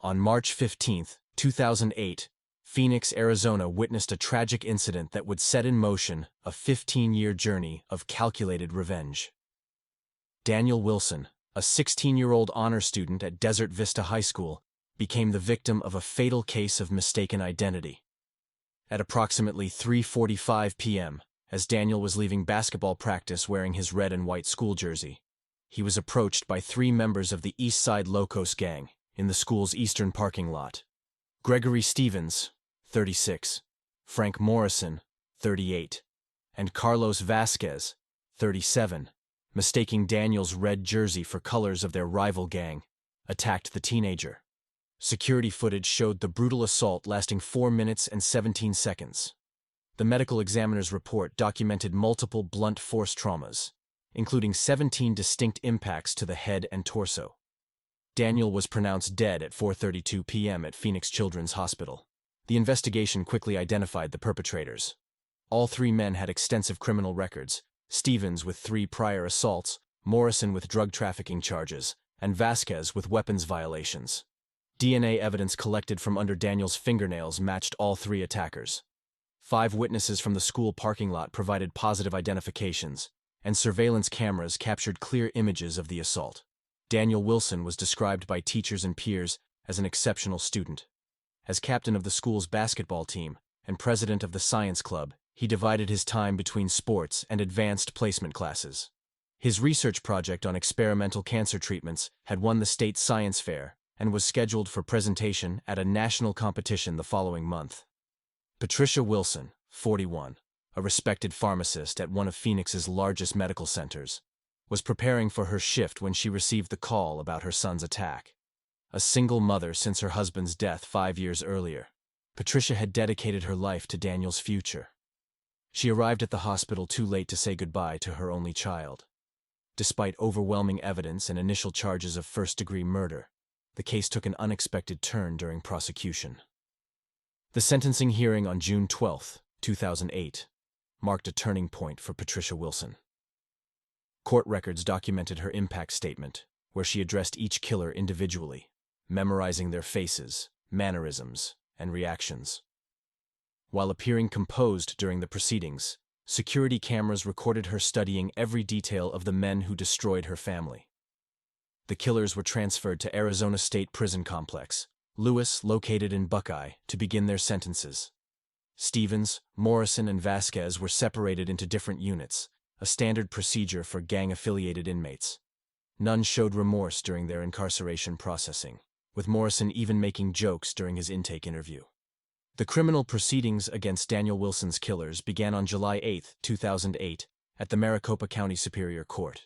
On March 15, 2008, Phoenix, Arizona witnessed a tragic incident that would set in motion a 15-year journey of calculated revenge. Daniel Wilson, a 16-year-old honor student at Desert Vista High School, became the victim of a fatal case of mistaken identity. At approximately 3:45 p.m., as Daniel was leaving basketball practice wearing his red and white school jersey, he was approached by 3 members of the East Side Locos gang in the school's eastern parking lot. Gregory Stevens, 36, Frank Morrison, 38, and Carlos Vasquez, 37, mistaking Daniel's red jersey for colors of their rival gang, attacked the teenager. Security footage showed the brutal assault lasting 4 minutes and 17 seconds. The medical examiner's report documented multiple blunt force traumas, including 17 distinct impacts to the head and torso. Daniel was pronounced dead at 4:32 p.m. at Phoenix Children's Hospital. The investigation quickly identified the perpetrators. All 3 men had extensive criminal records: Stevens with 3 prior assaults, Morrison with drug trafficking charges, and Vasquez with weapons violations. DNA evidence collected from under Daniel's fingernails matched all 3 attackers. 5 witnesses from the school parking lot provided positive identifications, and surveillance cameras captured clear images of the assault. Daniel Wilson was described by teachers and peers as an exceptional student. As captain of the school's basketball team and president of the science club, he divided his time between sports and advanced placement classes. His research project on experimental cancer treatments had won the state science fair and was scheduled for presentation at a national competition the following month. Patricia Wilson, 41, a respected pharmacist at one of Phoenix's largest medical centers, was preparing for her shift when she received the call about her son's attack. A single mother since her husband's death 5 years earlier, Patricia had dedicated her life to Daniel's future. She arrived at the hospital too late to say goodbye to her only child. Despite overwhelming evidence and initial charges of first-degree murder, the case took an unexpected turn during prosecution. The sentencing hearing on June 12, 2008, marked a turning point for Patricia Wilson. Court records documented her impact statement, where she addressed each killer individually, memorizing their faces, mannerisms, and reactions. While appearing composed during the proceedings, security cameras recorded her studying every detail of the men who destroyed her family. The killers were transferred to Arizona State Prison Complex, Lewis, located in Buckeye, to begin their sentences. Stevens, Morrison, and Vasquez were separated into different units, a standard procedure for gang-affiliated inmates. None showed remorse during their incarceration processing, with Morrison even making jokes during his intake interview. The criminal proceedings against Daniel Wilson's killers began on July 8, 2008, at the Maricopa County Superior Court.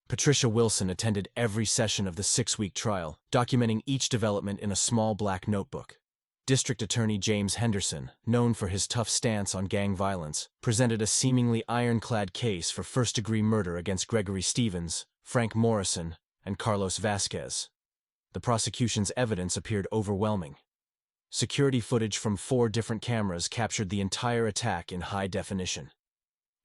Patricia Wilson attended every session of the 6-week trial, documenting each development in a small black notebook. District Attorney James Henderson, known for his tough stance on gang violence, presented a seemingly ironclad case for first-degree murder against Gregory Stevens, Frank Morrison, and Carlos Vasquez. The prosecution's evidence appeared overwhelming. Security footage from 4 different cameras captured the entire attack in high definition.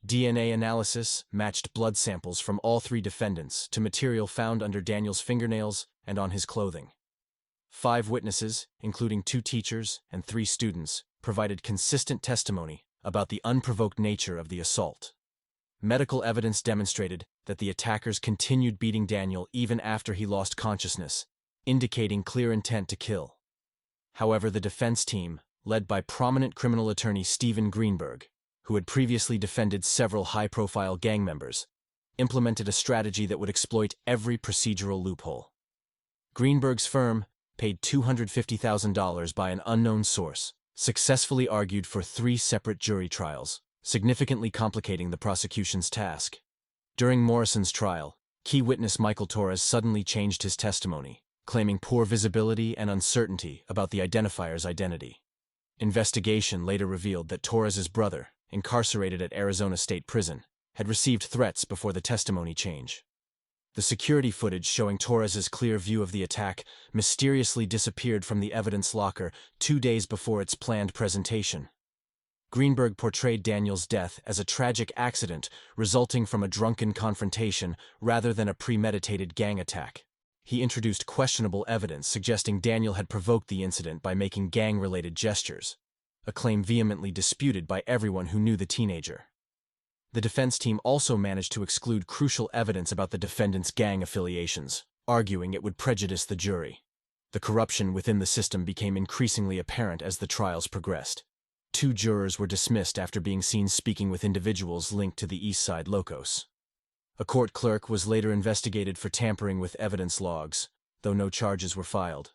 DNA analysis matched blood samples from all 3 defendants to material found under Daniel's fingernails and on his clothing. 5 witnesses, including 2 teachers and 3 students, provided consistent testimony about the unprovoked nature of the assault. Medical evidence demonstrated that the attackers continued beating Daniel even after he lost consciousness, indicating clear intent to kill. However, the defense team, led by prominent criminal attorney Stephen Greenberg, who had previously defended several high-profile gang members, implemented a strategy that would exploit every procedural loophole. Greenberg's firm, paid $250,000 by an unknown source, successfully argued for 3 separate jury trials, significantly complicating the prosecution's task. During Morrison's trial, key witness Michael Torres suddenly changed his testimony, claiming poor visibility and uncertainty about the identifier's identity. Investigation later revealed that Torres's brother, incarcerated at Arizona State Prison, had received threats before the testimony change. The security footage showing Torres's clear view of the attack mysteriously disappeared from the evidence locker 2 days before its planned presentation. Greenberg portrayed Daniel's death as a tragic accident resulting from a drunken confrontation rather than a premeditated gang attack. He introduced questionable evidence suggesting Daniel had provoked the incident by making gang-related gestures, a claim vehemently disputed by everyone who knew the teenager. The defense team also managed to exclude crucial evidence about the defendant's gang affiliations, arguing it would prejudice the jury. The corruption within the system became increasingly apparent as the trials progressed. 2 jurors were dismissed after being seen speaking with individuals linked to the East Side locos. A court clerk was later investigated for tampering with evidence logs, though no charges were filed.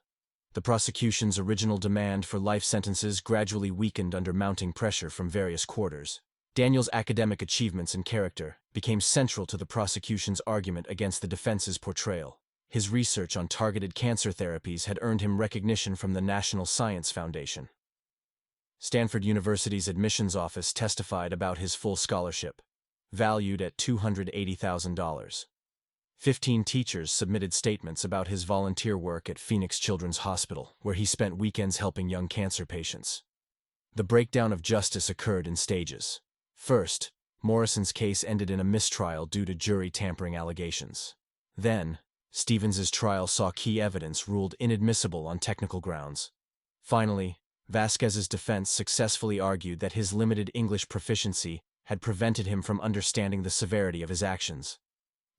The prosecution's original demand for life sentences gradually weakened under mounting pressure from various quarters. Daniel's academic achievements and character became central to the prosecution's argument against the defense's portrayal. His research on targeted cancer therapies had earned him recognition from the National Science Foundation. Stanford University's admissions office testified about his full scholarship, valued at $280,000. 15 teachers submitted statements about his volunteer work at Phoenix Children's Hospital, where he spent weekends helping young cancer patients. The breakdown of justice occurred in stages. First, Morrison's case ended in a mistrial due to jury tampering allegations. Then, Stevens's trial saw key evidence ruled inadmissible on technical grounds. Finally, Vasquez's defense successfully argued that his limited English proficiency had prevented him from understanding the severity of his actions.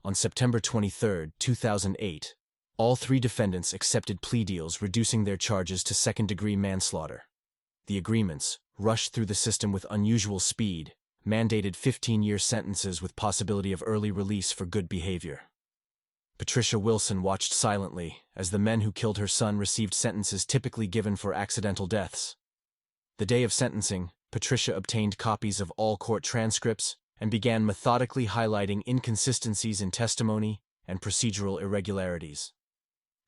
On September 23, 2008, all 3 defendants accepted plea deals reducing their charges to second-degree manslaughter. The agreements, rushed through the system with unusual speed, mandated 15-year sentences with possibility of early release for good behavior. Patricia Wilson watched silently as the men who killed her son received sentences typically given for accidental deaths. The day of sentencing, Patricia obtained copies of all court transcripts and began methodically highlighting inconsistencies in testimony and procedural irregularities.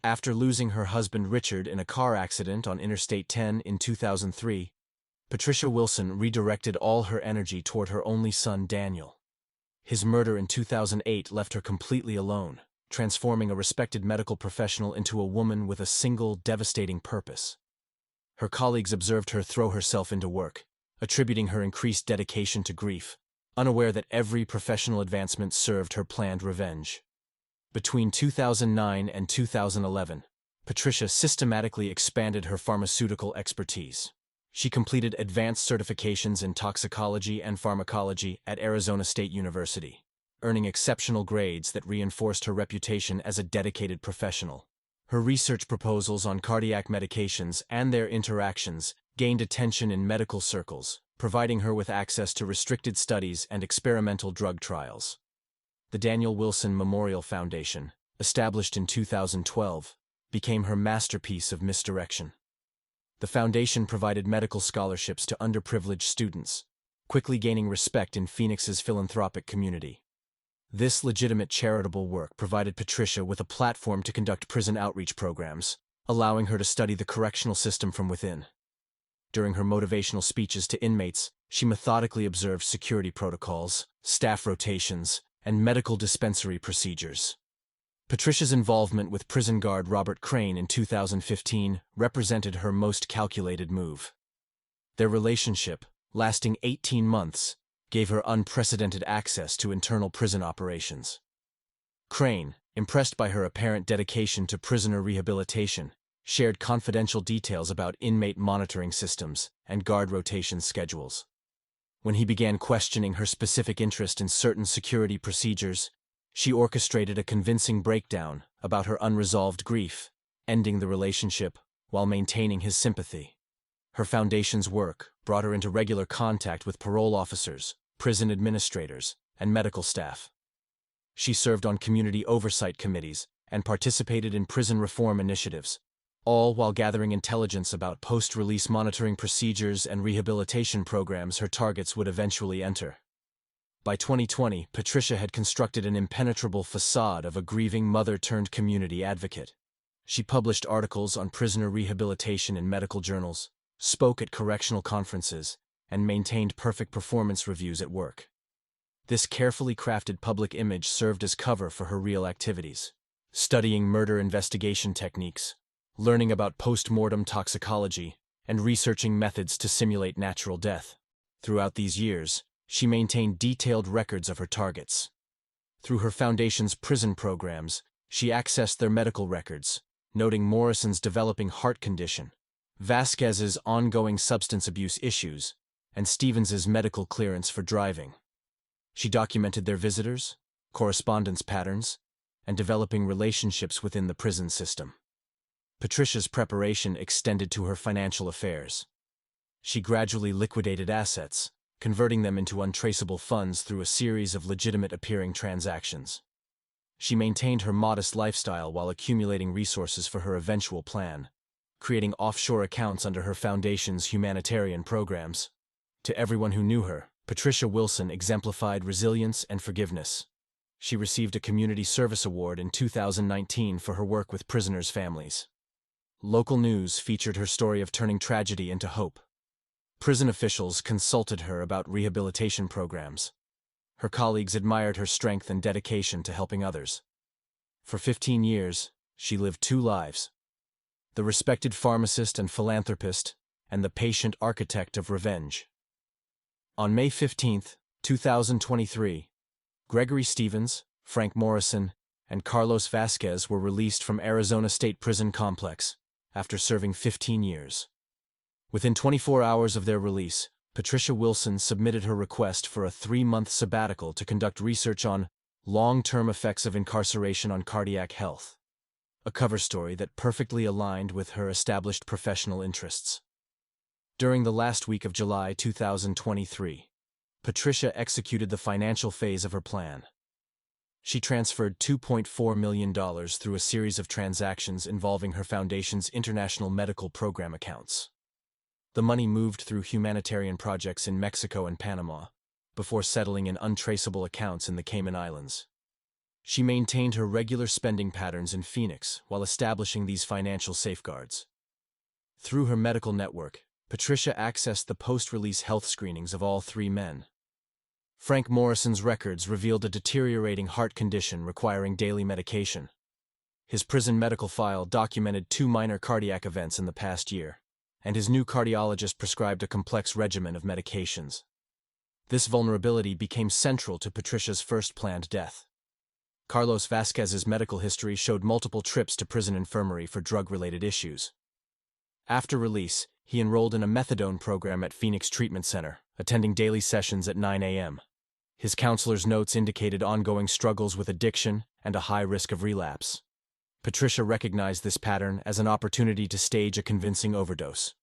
After losing her husband Richard in a car accident on Interstate 10 in 2003, Patricia Wilson redirected all her energy toward her only son Daniel. His murder in 2008 left her completely alone, transforming a respected medical professional into a woman with a single, devastating purpose. Her colleagues observed her throw herself into work, attributing her increased dedication to grief, unaware that every professional advancement served her planned revenge. Between 2009 and 2011, Patricia systematically expanded her pharmaceutical expertise. She completed advanced certifications in toxicology and pharmacology at Arizona State University, earning exceptional grades that reinforced her reputation as a dedicated professional. Her research proposals on cardiac medications and their interactions gained attention in medical circles, providing her with access to restricted studies and experimental drug trials. The Daniel Wilson Memorial Foundation, established in 2012, became her masterpiece of misdirection. The foundation provided medical scholarships to underprivileged students, quickly gaining respect in Phoenix's philanthropic community. This legitimate charitable work provided Patricia with a platform to conduct prison outreach programs, allowing her to study the correctional system from within. During her motivational speeches to inmates, she methodically observed security protocols, staff rotations, and medical dispensary procedures. Patricia's involvement with prison guard Robert Crane in 2015 represented her most calculated move. Their relationship, lasting 18 months, gave her unprecedented access to internal prison operations. Crane, impressed by her apparent dedication to prisoner rehabilitation, shared confidential details about inmate monitoring systems and guard rotation schedules. When he began questioning her specific interest in certain security procedures, she orchestrated a convincing breakdown about her unresolved grief, ending the relationship while maintaining his sympathy. Her foundation's work brought her into regular contact with parole officers, prison administrators, and medical staff. She served on community oversight committees and participated in prison reform initiatives, all while gathering intelligence about post-release monitoring procedures and rehabilitation programs her targets would eventually enter. By 2020, Patricia had constructed an impenetrable facade of a grieving mother-turned-community advocate. She published articles on prisoner rehabilitation in medical journals, spoke at correctional conferences, and maintained perfect performance reviews at work. This carefully crafted public image served as cover for her real activities, studying murder investigation techniques, learning about post-mortem toxicology, and researching methods to simulate natural death. Throughout these years, she maintained detailed records of her targets. Through her foundation's prison programs, She accessed their medical records, noting Morrison's developing heart condition, Vasquez's ongoing substance abuse issues, and Stevens's medical clearance for driving. She documented their visitors, correspondence patterns, and developing relationships within the prison system. Patricia's preparation extended to her financial affairs. She gradually liquidated assets, converting them into untraceable funds through a series of legitimate-appearing transactions. She maintained her modest lifestyle while accumulating resources for her eventual plan, creating offshore accounts under her foundation's humanitarian programs. To everyone who knew her, Patricia Wilson exemplified resilience and forgiveness. She received a Community Service Award in 2019 for her work with prisoners' families. Local news featured her story of turning tragedy into hope. Prison officials consulted her about rehabilitation programs. Her colleagues admired her strength and dedication to helping others. For 15 years, she lived two lives: the respected pharmacist and philanthropist, and the patient architect of revenge. On May 15, 2023, Gregory Stevens, Frank Morrison, and Carlos Vasquez were released from Arizona State Prison Complex after serving 15 years. Within 24 hours of their release, Patricia Wilson submitted her request for a 3-month sabbatical to conduct research on long-term effects of incarceration on cardiac health, a cover story that perfectly aligned with her established professional interests. During the last week of July 2023, Patricia executed the financial phase of her plan. She transferred $2.4 million through a series of transactions involving her foundation's international medical program accounts. The money moved through humanitarian projects in Mexico and Panama, before settling in untraceable accounts in the Cayman Islands. She maintained her regular spending patterns in Phoenix while establishing these financial safeguards. Through her medical network, Patricia accessed the post-release health screenings of all 3 men. Frank Morrison's records revealed a deteriorating heart condition requiring daily medication. His prison medical file documented 2 minor cardiac events in the past year, and his new cardiologist prescribed a complex regimen of medications. This vulnerability became central to Patricia's first planned death. Carlos Vasquez's medical history showed multiple trips to prison infirmary for drug-related issues. After release, he enrolled in a methadone program at Phoenix Treatment Center, attending daily sessions at 9 a.m. His counselor's notes indicated ongoing struggles with addiction and a high risk of relapse. Patricia recognized this pattern as an opportunity to stage a convincing overdose.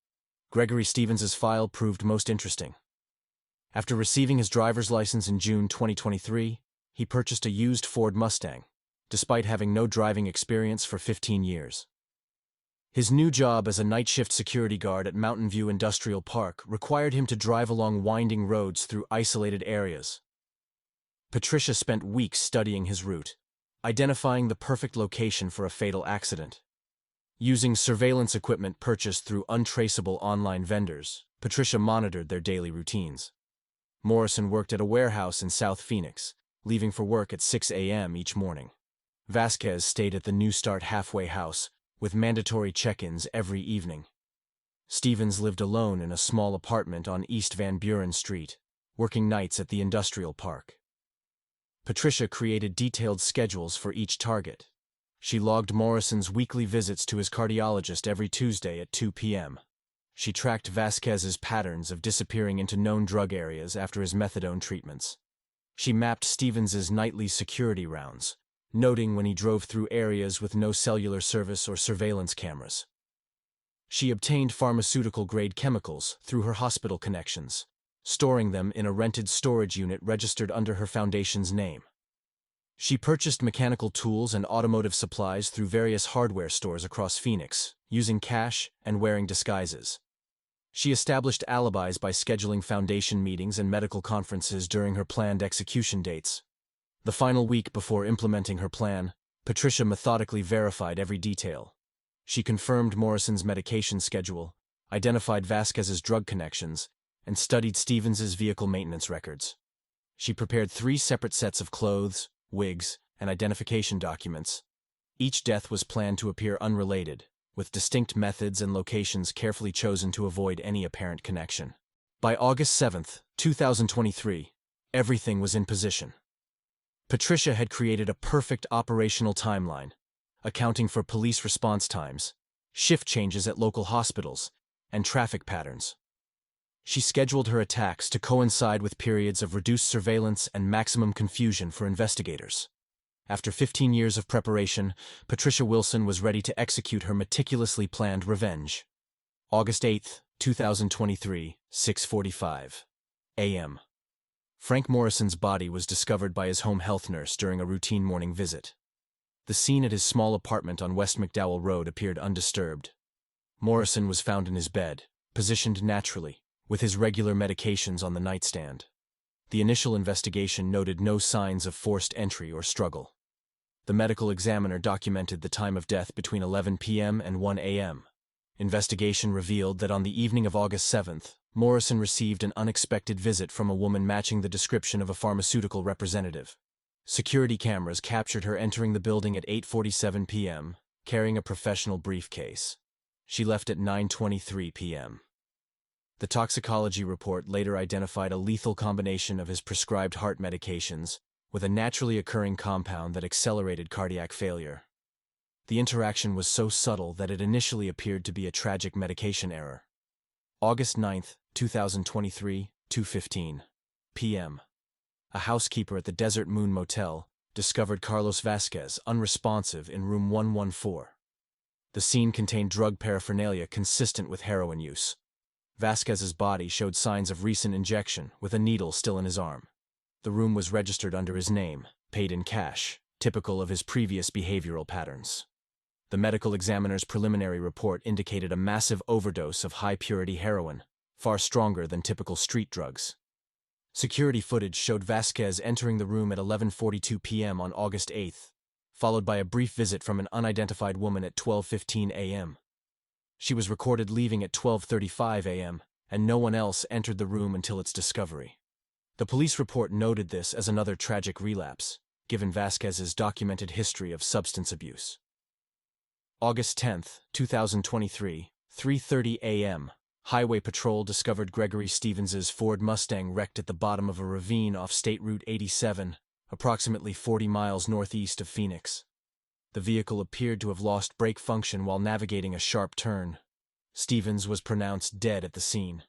Gregory Stevens's file proved most interesting. After receiving his driver's license in June 2023, he purchased a used Ford Mustang, despite having no driving experience for 15 years. His new job as a night shift security guard at Mountain View Industrial Park required him to drive along winding roads through isolated areas. Patricia spent weeks studying his route, identifying the perfect location for a fatal accident. Using surveillance equipment purchased through untraceable online vendors, Patricia monitored their daily routines. Morrison worked at a warehouse in South Phoenix, leaving for work at 6 a.m. each morning. Vasquez stayed at the New Start halfway house, with mandatory check-ins every evening. Stevens lived alone in a small apartment on East Van Buren Street, working nights at the industrial park. Patricia created detailed schedules for each target. She logged Morrison's weekly visits to his cardiologist every Tuesday at 2 p.m. She tracked Vasquez's patterns of disappearing into known drug areas after his methadone treatments. She mapped Stevens's nightly security rounds, noting when he drove through areas with no cellular service or surveillance cameras. She obtained pharmaceutical-grade chemicals through her hospital connections, storing them in a rented storage unit registered under her foundation's name. She purchased mechanical tools and automotive supplies through various hardware stores across Phoenix, using cash and wearing disguises. She established alibis by scheduling foundation meetings and medical conferences during her planned execution dates. The final week before implementing her plan, Patricia methodically verified every detail. She confirmed Morrison's medication schedule, identified Vasquez's drug connections, and studied Stevens's vehicle maintenance records. She prepared 3 separate sets of clothes, wigs, and identification documents. Each death was planned to appear unrelated, with distinct methods and locations carefully chosen to avoid any apparent connection. By August 7, 2023, everything was in position. Patricia had created a perfect operational timeline, accounting for police response times, shift changes at local hospitals, and traffic patterns. She scheduled her attacks to coincide with periods of reduced surveillance and maximum confusion for investigators. After 15 years of preparation, Patricia Wilson was ready to execute her meticulously planned revenge. August 8, 2023, 6:45 a.m. Frank Morrison's body was discovered by his home health nurse during a routine morning visit. The scene at his small apartment on West McDowell Road appeared undisturbed. Morrison was found in his bed, positioned naturally, with his regular medications on the nightstand. The initial investigation noted no signs of forced entry or struggle. The medical examiner documented the time of death between 11 p.m. and 1 a.m. Investigation revealed that on the evening of August 7th, Morrison received an unexpected visit from a woman matching the description of a pharmaceutical representative. Security cameras captured her entering the building at 8:47 p.m., carrying a professional briefcase. She left at 9:23 p.m. The toxicology report later identified a lethal combination of his prescribed heart medications with a naturally occurring compound that accelerated cardiac failure. The interaction was so subtle that it initially appeared to be a tragic medication error. August 9, 2023, 2:15 p.m. A housekeeper at the Desert Moon Motel discovered Carlos Vasquez unresponsive in room 114. The scene contained drug paraphernalia consistent with heroin use. Vasquez's body showed signs of recent injection, with a needle still in his arm. The room was registered under his name, paid in cash, typical of his previous behavioral patterns. The medical examiner's preliminary report indicated a massive overdose of high-purity heroin, far stronger than typical street drugs. Security footage showed Vasquez entering the room at 11:42 p.m. on August 8, followed by a brief visit from an unidentified woman at 12:15 a.m. She was recorded leaving at 12:35 a.m., and no one else entered the room until its discovery. The police report noted this as another tragic relapse, given Vasquez's documented history of substance abuse. August 10, 2023, 3:30 a.m. Highway Patrol discovered Gregory Stevens's Ford Mustang wrecked at the bottom of a ravine off State Route 87, approximately 40 miles northeast of Phoenix. The vehicle appeared to have lost brake function while navigating a sharp turn. Stevens was pronounced dead at the scene.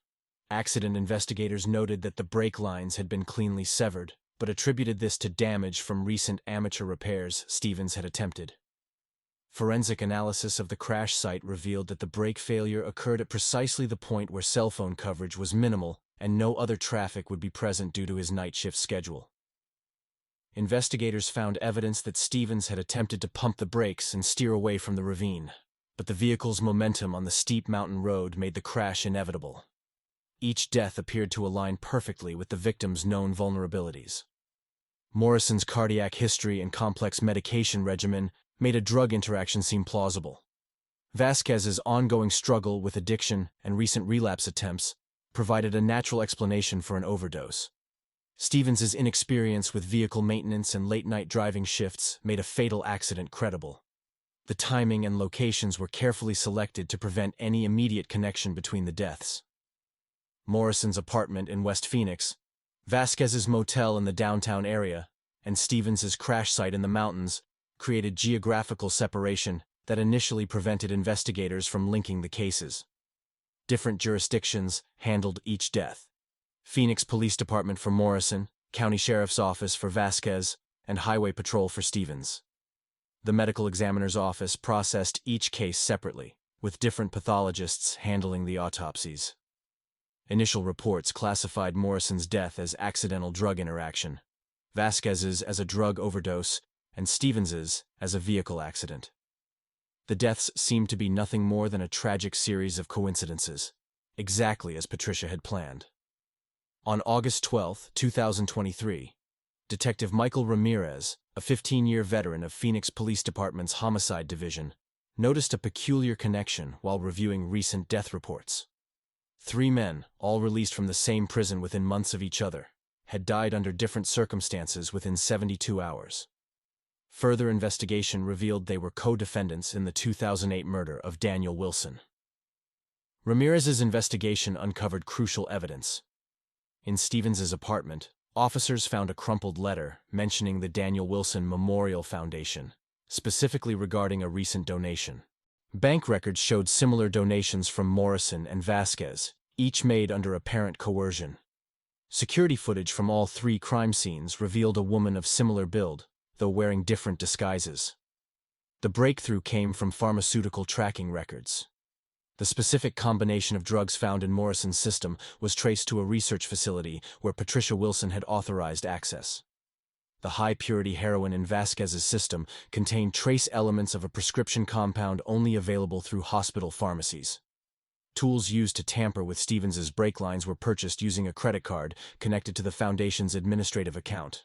Accident investigators noted that the brake lines had been cleanly severed, but attributed this to damage from recent amateur repairs Stevens had attempted. Forensic analysis of the crash site revealed that the brake failure occurred at precisely the point where cell phone coverage was minimal and no other traffic would be present due to his night shift schedule. Investigators found evidence that Stevens had attempted to pump the brakes and steer away from the ravine, but the vehicle's momentum on the steep mountain road made the crash inevitable. Each death appeared to align perfectly with the victim's known vulnerabilities. Morrison's cardiac history and complex medication regimen made a drug interaction seem plausible. Vasquez's ongoing struggle with addiction and recent relapse attempts provided a natural explanation for an overdose. Stevens's inexperience with vehicle maintenance and late-night driving shifts made a fatal accident credible. The timing and locations were carefully selected to prevent any immediate connection between the deaths. Morrison's apartment in West Phoenix, Vasquez's motel in the downtown area, and Stevens's crash site in the mountains created geographical separation that initially prevented investigators from linking the cases. Different jurisdictions handled each death. Phoenix Police Department for Morrison, County Sheriff's Office for Vasquez, and Highway Patrol for Stevens. The medical examiner's office processed each case separately, with different pathologists handling the autopsies. Initial reports classified Morrison's death as accidental drug interaction, Vasquez's as a drug overdose, and Stevens's as a vehicle accident. The deaths seemed to be nothing more than a tragic series of coincidences, exactly as Patricia had planned. On August 12, 2023, Detective Michael Ramirez, a 15-year veteran of Phoenix Police Department's Homicide Division, noticed a peculiar connection while reviewing recent death reports. 3 men, all released from the same prison within months of each other, had died under different circumstances within 72 hours. Further investigation revealed they were co-defendants in the 2008 murder of Daniel Wilson. Ramirez's investigation uncovered crucial evidence. In Stevens's apartment, officers found a crumpled letter mentioning the Daniel Wilson Memorial Foundation, specifically regarding a recent donation. Bank records showed similar donations from Morrison and Vasquez, each made under apparent coercion. Security footage from all three crime scenes revealed a woman of similar build, though wearing different disguises. The breakthrough came from pharmaceutical tracking records. The specific combination of drugs found in Morrison's system was traced to a research facility where Patricia Wilson had authorized access. The high-purity heroin in Vasquez's system contained trace elements of a prescription compound only available through hospital pharmacies. Tools used to tamper with Stevens's brake lines were purchased using a credit card connected to the Foundation's administrative account.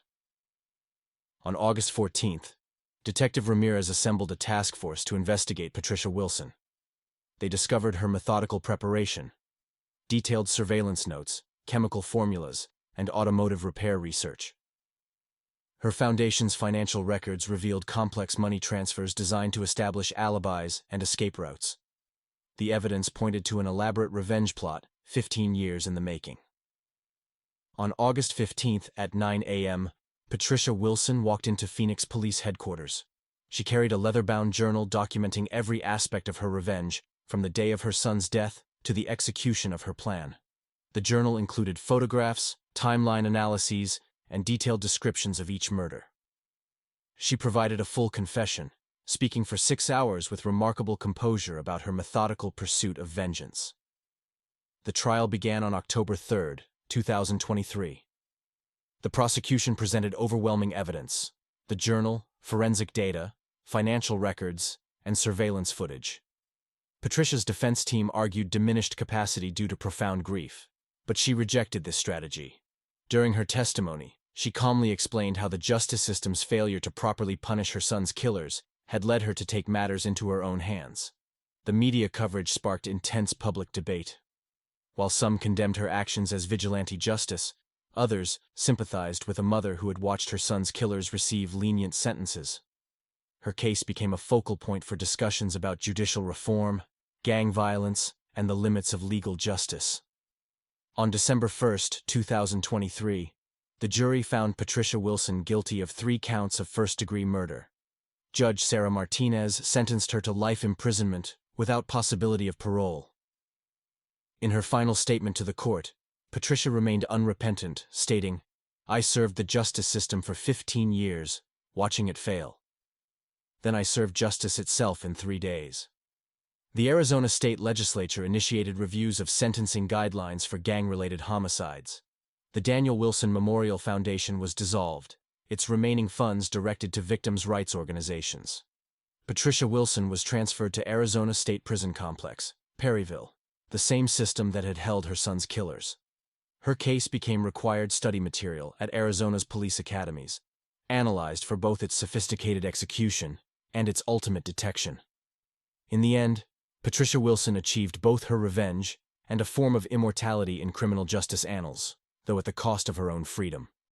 On August 14th, Detective Ramirez assembled a task force to investigate Patricia Wilson. They discovered her methodical preparation, detailed surveillance notes, chemical formulas, and automotive repair research. Her foundation's financial records revealed complex money transfers designed to establish alibis and escape routes. The evidence pointed to an elaborate revenge plot, 15 years in the making. On August 15th at 9 a.m., Patricia Wilson walked into Phoenix Police Headquarters. She carried a leather-bound journal documenting every aspect of her revenge, from the day of her son's death to the execution of her plan. The journal included photographs, timeline analyses, and detailed descriptions of each murder. She provided a full confession, speaking for 6 hours with remarkable composure about her methodical pursuit of vengeance. The trial began on October 3, 2023. The prosecution presented overwhelming evidence: the journal, forensic data, financial records, and surveillance footage. Patricia's defense team argued diminished capacity due to profound grief, but she rejected this strategy. During her testimony, she calmly explained how the justice system's failure to properly punish her son's killers had led her to take matters into her own hands. The media coverage sparked intense public debate. While some condemned her actions as vigilante justice, others sympathized with a mother who had watched her son's killers receive lenient sentences. Her case became a focal point for discussions about judicial reform, gang violence, and the limits of legal justice. On December 1, 2023, the jury found Patricia Wilson guilty of 3 counts of first-degree murder. Judge Sarah Martinez sentenced her to life imprisonment without possibility of parole. In her final statement to the court, Patricia remained unrepentant, stating, "I served the justice system for 15 years, watching it fail. Then I served justice itself in 3 days." The Arizona State Legislature initiated reviews of sentencing guidelines for gang-related homicides. The Daniel Wilson Memorial Foundation was dissolved, its remaining funds directed to victims' rights organizations. Patricia Wilson was transferred to Arizona State Prison Complex, Perryville, the same system that had held her son's killers. Her case became required study material at Arizona's police academies, analyzed for both its sophisticated execution and its ultimate detection. In the end, Patricia Wilson achieved both her revenge and a form of immortality in criminal justice annals, though at the cost of her own freedom.